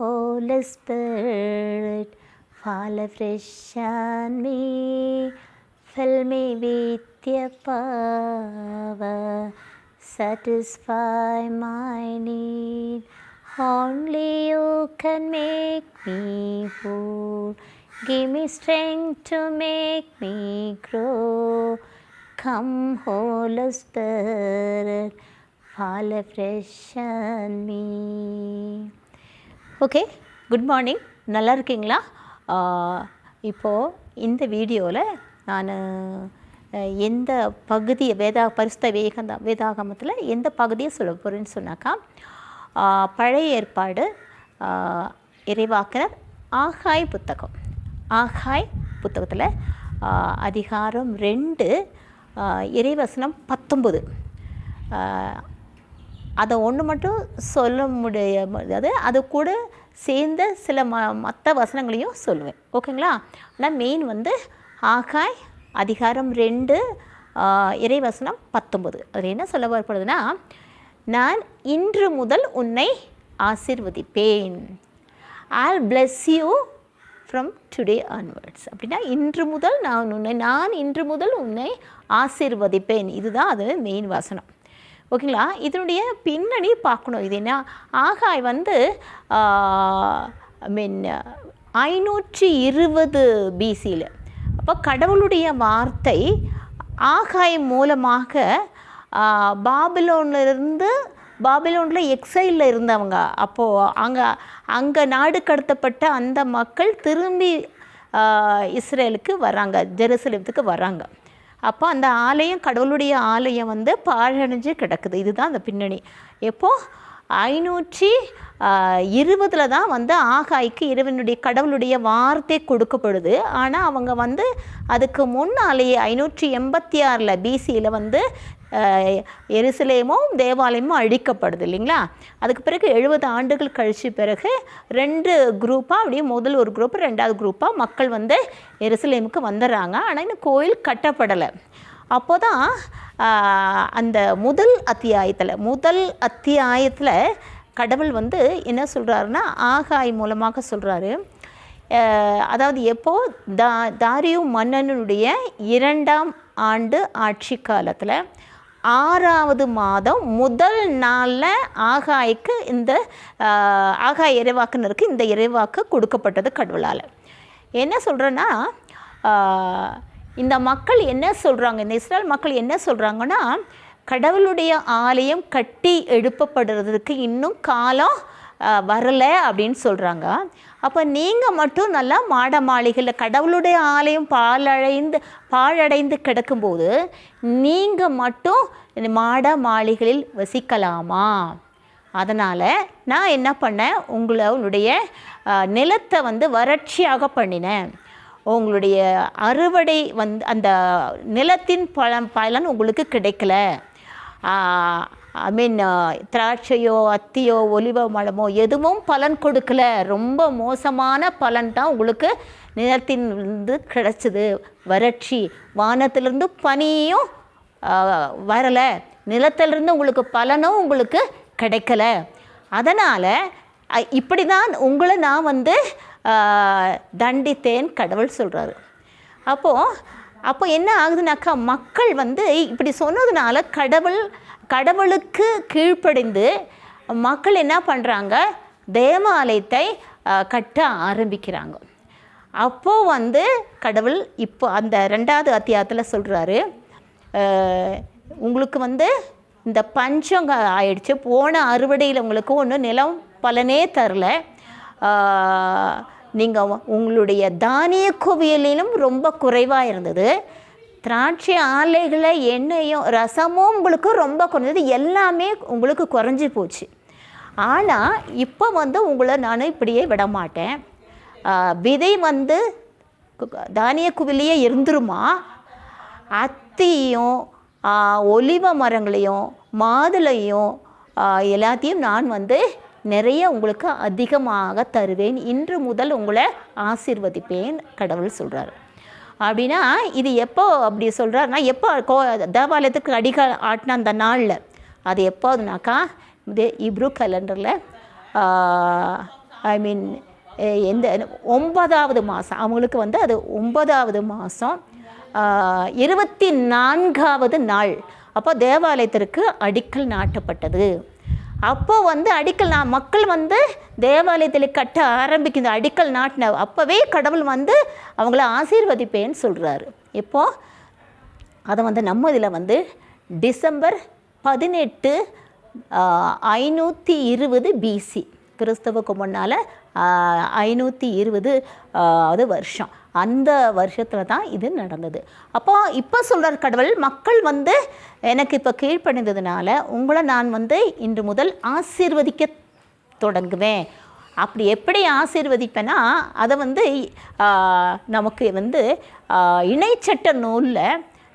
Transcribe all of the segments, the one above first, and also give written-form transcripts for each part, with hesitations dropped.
Holy Spirit, fall afresh on me, fill me with your power, satisfy my need. Only you can make me whole. Give me strength to make me grow. Come, Holy Spirit, fall afresh on me. Okay, good morning. நல்லா இருக்கீங்களா? இப்போது இந்த வீடியோவில் நான் எந்த பகுதியை பரிசுத்த வேதாகமத்தில் எந்த பகுதியை சொல்ல போகிறேன்னு சொன்னாக்கா, பழைய ஏற்பாடு இறைவாக்கினர் ஆகாய் புத்தகத்தில் அதிகாரம் 2 இறைவசனம் 19. அதை ஒன்று மட்டும் சொல்ல முடியாது, அது கூட சேர்ந்த சில மற்ற வசனங்களையும் சொல்லுவேன். ஓகேங்களா? ஆனால் மெயின் ஆகாய் அதிகாரம் 2 இறைவசனம் 19. அதில் என்ன சொல்ல வரப்படுதுன்னா, நான் இன்று முதல் உன்னை ஆசீர்வதிப்பேன். I'll bless you from today onwards. அப்படின்னா இன்று முதல் நான் இன்று முதல் உன்னை ஆசீர்வதிப்பேன். இதுதான் அது மெயின் வசனம். ஓகேங்களா? இதனுடைய பின்னணி பார்க்கணும். இது என்ன, ஆகாய் 520 BCயில். அப்போ கடவுளுடைய வார்த்தை ஆகாய் மூலமாக பாபிலோனில் எக்ஸைலில் இருந்தவங்க, அப்போது அங்கே நாடு கடத்தப்பட்ட அந்த மக்கள் திரும்பி இஸ்ரேலுக்கு வராங்க, ஜெருசலேத்துக்கு வராங்க. அப்போ அந்த ஆலயம், கடவுளுடைய ஆலயம் பாழடைஞ்சு கிடக்குது. இதுதான் அந்த பின்னணி. எப்போது 520 தான் ஆகாய்க்கு இறைவனுடைய கடவுளுடைய வார்த்தை கொடுக்கப்படுது. ஆனால் அவங்க அதுக்கு முன்னாலேயே 586 BCயில் எருசலேமும் தேவாலயமும் அழிக்கப்படுது இல்லைங்களா? அதுக்கு பிறகு 70 ஆண்டுகள் கழிச்சு பிறகு 2 குரூப்பாக, அப்படியே முதல் ஒரு குரூப், 2வது குரூப்பாக மக்கள் எருசலேமுக்கு வந்துடுறாங்க. ஆனால் இன்னும் கோயில் கட்டப்படலை. அப்போ தான் அந்த முதல் அத்தியாயத்தில் கடவுள் என்ன சொல்கிறாருன்னா, ஆகாய் மூலமாக சொல்கிறாரு. அதாவது எப்போது தாரியு மன்னனுடைய 2ஆம் ஆண்டு ஆட்சி காலத்தில் 6வது மாதம் முதல் நாளில் ஆகாய்க்கு ஆகாய் இறைவாக்குனருக்கு இந்த இறைவாக்கு கொடுக்கப்பட்டது கடவுளால். என்ன சொல்கிறேன்னா, இந்த மக்கள் என்ன சொல்கிறாங்க, இந்த இஸ்ரேல் மக்கள் என்ன சொல்கிறாங்கன்னா, கடவுளுடைய ஆலயம் கட்டி எழுப்பப்படுறதுக்கு இன்னும் காலம் வரலை அப்படின்னு சொல்கிறாங்க. அப்போ நீங்கள் மட்டும் நல்லா மாட மாளிகையில், கடவுளுடைய ஆலயம் பாழடைந்து கிடக்கும்போது நீங்கள் மட்டும் மாட மாளிகையில் வசிக்கலாமா? அதனால் நான் என்ன பண்ணேன், உங்களுடைய நிலத்தை வறட்சியாக பண்ணினேன். உங்களுடைய அறுவடை அந்த நிலத்தின் பலன் உங்களுக்கு கிடைக்கல. திராட்சையோ அத்தியோ ஒலிவ மரமோ எதுவும் பலன் கொடுக்கல. ரொம்ப மோசமான பலன் தான் உங்களுக்கு நிலத்திலிருந்து கிடச்சிது. வறட்சி, வானத்திலிருந்து பனியும் வரலை, நிலத்திலிருந்து உங்களுக்கு பலனும் உங்களுக்கு கிடைக்கல. அதனால் இப்படி தான் உங்களை நான் தண்டித்தேன் கடவுள் சொல்கிறாரு. அப்போ என்ன ஆகுதுனாக்கா, மக்கள் இப்படி சொன்னதுனால கடவுளுக்கு கீழ்ப்படிந்து மக்கள் என்ன பண்ணுறாங்க, தேவாலயத்தை கட்ட ஆரம்பிக்கிறாங்க. அப்போது கடவுள் இப்போ அந்த 2வது அத்தியாயத்தில் சொல்கிறாரு, உங்களுக்கு இந்த பஞ்சம் ஆயிடுச்சு, போன அறுவடையில் உங்களுக்கு ஒன்றும் நிலம் பலனே தரல, நீங்கள் உங்களுடைய தானிய குவியலிலும் ரொம்ப குறைவாக இருந்தது, திராட்சை ஆலைகளை எண்ணெயும் ரசமும் உங்களுக்கு ரொம்ப குறைஞ்சது, எல்லாமே உங்களுக்கு குறைஞ்சி போச்சு. ஆனால் இப்போ உங்களை நான் இப்படியே விட மாட்டேன். விதை தானிய குவிலையே இருந்துருமா, அத்தியும் ஒலிவ மரங்களையும் மாதுளையும் எல்லாத்தையும் நான் நிறைய உங்களுக்கு அதிகமாக தருவேன், இன்று முதல் உங்களை ஆசீர்வதிப்பேன் கடவுள் சொல்கிறார். அப்படின்னா இது எப்போ அப்படி சொல்கிறாருன்னா, எப்போ தேவாலயத்துக்கு அடிக்கல் ஆட்டின அந்த நாளில், அது எப்போதுனாக்கா இது இப்ரூ கேலண்டரில் ஐ மீன் எந்த 9வது மாதம் அவங்களுக்கு வந்து அது 9வது மாதம் 24வது நாள் அப்போ தேவாலயத்திற்கு அடிக்கல் நாட்டப்பட்டது. அப்போ வந்து மக்கள் வந்து தேவாலயத்தில் கட்ட ஆரம்பிக்கிற அடிக்கல் நாட்டின அப்போவே கடவுள் வந்து அவங்கள ஆசீர்வதிப்பேன்னு சொல்கிறாரு. இப்போது அதை வந்து நம்ம இதில் வந்து டிசம்பர் 18 520 BC கிறிஸ்தவுக்கு முன்னால் 520 வருஷம் அந்த வருஷத்தில் தான் இது நடந்தது. இப்போ சொல்கிறார் கடவுள், மக்கள் வந்து எனக்கு இப்போ கீழ்ப்படிந்ததுனால உங்களை நான் வந்து இன்று முதல் ஆசீர்வதிக்க தொடங்குவேன். அப்படி எப்படி ஆசீர்வதிப்பேன்னா அதை வந்து நமக்கு வந்து இணைச்சட்ட நூலில்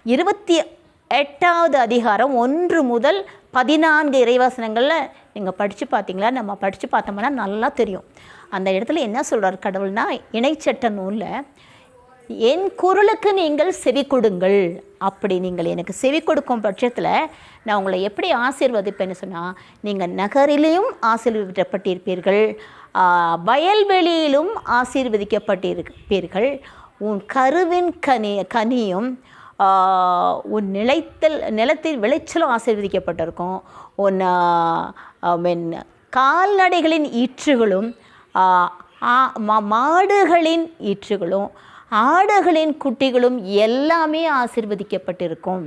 28வது அதிகாரம் 1 முதல் 14 இறைவசனங்களில் நீங்கள் படித்து பார்த்தீங்களா, நம்ம படித்து பார்த்தோம்னா நல்லா தெரியும். அந்த இடத்துல என்ன சொல்கிறார் கடவுள்னா, இணைச்சட்ட நூலில் என் குரலுக்கு நீங்கள் செவி கொடுங்கள், அப்படி நீங்கள் எனக்கு செவி கொடுக்கும் பட்சத்தில் நான் உங்களை எப்படி ஆசீர்வதிப்பேன்னு சொன்னால், நீங்கள் நகரிலையும் ஆசீர்வதிக்கப்பட்டிருப்பீர்கள், வயல்வெளியிலும் ஆசீர்வதிக்கப்பட்டிருப்பீர்கள், உன் கருவின் கனியும் உன் நிலத்தில் விளைச்சலும் ஆசீர்வதிக்கப்பட்டிருக்கும், உன் கால்நடைகளின் ஈற்றுகளும் மாடுகளின் ஈற்றுகளும் ஆடுகளின் குட்டிகளும் எல்லாமே ஆசீர்வதிக்கப்பட்டிருக்கும்.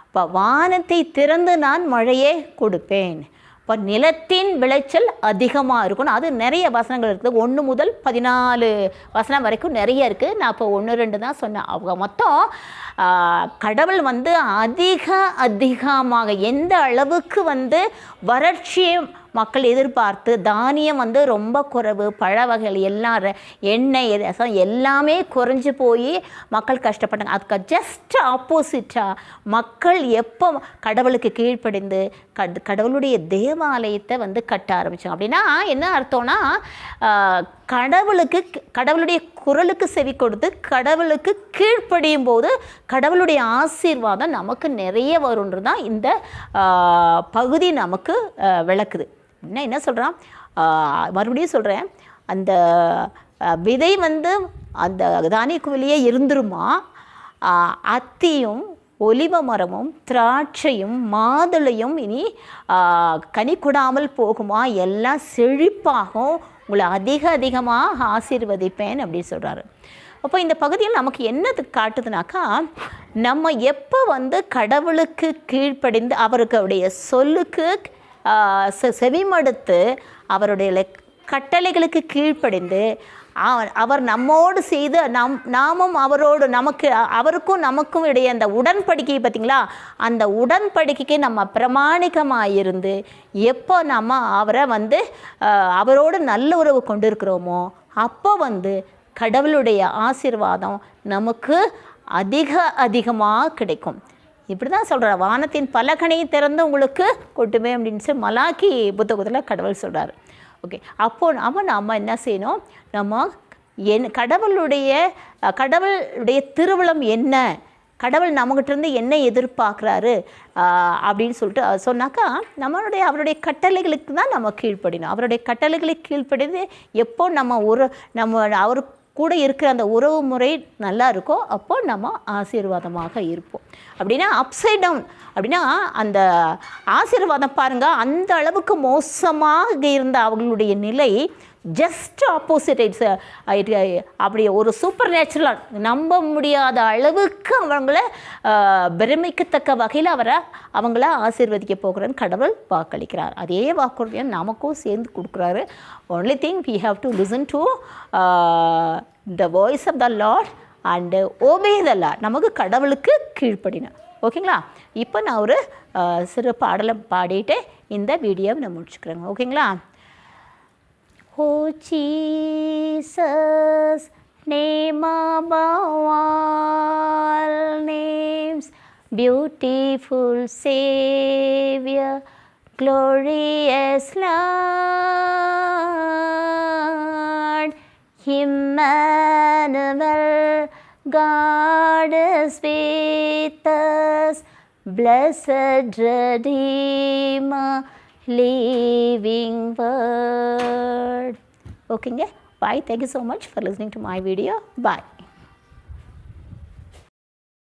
இப்போ வானத்தை திறந்து நான் மழையே கொடுப்பேன். இப்போ நிலத்தின் விளைச்சல் அதிகமாக இருக்கணும். அது நிறைய வசனங்கள் இருக்குது, 1 முதல் 14 வசனம் வரைக்கும் நிறைய இருக்குது. நான் இப்போ 1 2 தான் சொன்னேன். அவங்க மொத்தம் கடவுள் வந்து அதிகமாக எந்த அளவுக்கு வந்து வறட்சியை மக்கள் எதிர்பார்த்து, தானியம் வந்து ரொம்ப குறைவு, பழ வகைகள் எல்லாம் எண்ணெய் ரசம் எல்லாமே குறைஞ்சி போய் மக்கள் கஷ்டப்பட்டாங்க. அதுக்கு ஜஸ்ட் ஆப்போசிட்டாக மக்கள் எப்போ கடவுளுக்கு கீழ்ப்படிந்து கடவுளுடைய தேவாலயத்தை வந்து கட்ட ஆரம்பித்தாங்க. அப்படின்னா என்ன அர்த்தம்னா, கடவுளுடைய குரலுக்கு செவி கொடுத்து கடவுளுக்கு கீழ்ப்படியும் போது கடவுளுடைய ஆசீர்வாதம் நமக்கு நிறைய வரும்ன்றது தான் இந்த பகுதி நமக்கு விளக்குது. என்ன சொல்கிறான், மறுபடியும் சொல்கிறேன், அந்த விதை வந்து அந்த தானியக்கு வெளியே இருந்துருமா, அத்தியும் ஒலிவ மரமும் திராட்சையும் மாதுளையும் இனி கனி கொடாமல் போகுமா, எல்லாம் செழிப்பாகும், உங்களை அதிகமாக ஆசீர்வதிப்பேன் அப்படின்னு சொல்கிறாரு. அப்போ இந்த பகுதியில் நமக்கு என்னது காட்டுதுனாக்கா, நம்ம எப்போ வந்து கடவுளுக்கு கீழ்ப்படிந்து அவருடைய சொல்லுக்கு செவிமடுத்து அவருடைய கட்டளைகளுக்கு கீழ்ப்படிந்து அவர் நம்மோடு செய்து நாமும் அவரோடு அவருக்கும் நமக்கும் இடையே அந்த உடன்படிக்கை பார்த்திங்களா, அந்த உடன்படிக்கைக்கு நம்ம பிரமாணிகமாக இருந்து எப்போ நம்ம அவரை வந்து அவரோடு நல்ல உறவு கொண்டிருக்கிறோமோ அப்போ வந்து கடவுளுடைய ஆசீர்வாதம் நமக்கு அதிகமாக கிடைக்கும். இப்படி தான் சொல்கிறார், வானத்தின் பலகனை திறந்து உங்களுக்கு கொட்டுமே அப்படின்னு சொல்லி மலாக்கி புத்தகத்தில் கடவுள் சொல்கிறார். ஓகே, அப்போது நம்ம என்ன செய்யணும், நம்ம கடவுளுடைய திருவிழம் என்ன, கடவுள் நம்மகிட்டேருந்து என்ன எதிர்பார்க்குறாரு அப்படின்னு சொல்லிட்டு சொன்னாக்கா, அவருடைய கட்டளைகளுக்கு தான் நம்ம கீழ்ப்படினோம். அவருடைய கட்டளைகளுக்கு கீழ்ப்படிந்து எப்போ நம்ம அவர் கூட இருக்கிற அந்த உறவு முறை நல்லா இருக்கோ அப்போ நம்ம ஆசீர்வாதமாக இருப்போம். அப்படின்னா அப்சைட் டவுன் அப்படின்னா அந்த ஆசீர்வாதம் பாருங்கள், அந்த அளவுக்கு மோசமாக இருந்த அவங்களுடைய நிலை ஜஸ்ட் ஆப்போசிட். அப்படி ஒரு சூப்பர் நேச்சுரலாக நம்ப முடியாத அளவுக்கு அவங்கள பிரமிக்கத்தக்க வகையில் அவங்கள ஆசீர்வதிக்க போகிறேன்னு கடவுள் வாக்களிக்கிறார். அதே வாக்குறுதியை நமக்கும் சேர்ந்து கொடுக்குறாரு. Only thing we have to listen to the voice of the Lord and obey the Lord. நமக்கு கடவுளுக்கு கீழ்ப்படினோம். ஓகேங்களா? இப்போ நான் ஒரு சிறு பாடலை பாடிட்டு இந்த வீடியோவை நான் முடிச்சுக்கிறேங்க. ஓகேங்களா? Oh Jesus, name above all names, beautiful Savior, glorious Lord, Emmanuel, God is with us, blessed Redeemer, living word. ஓகேங்க. Bye. Thank you so much for listening to my video. Bye.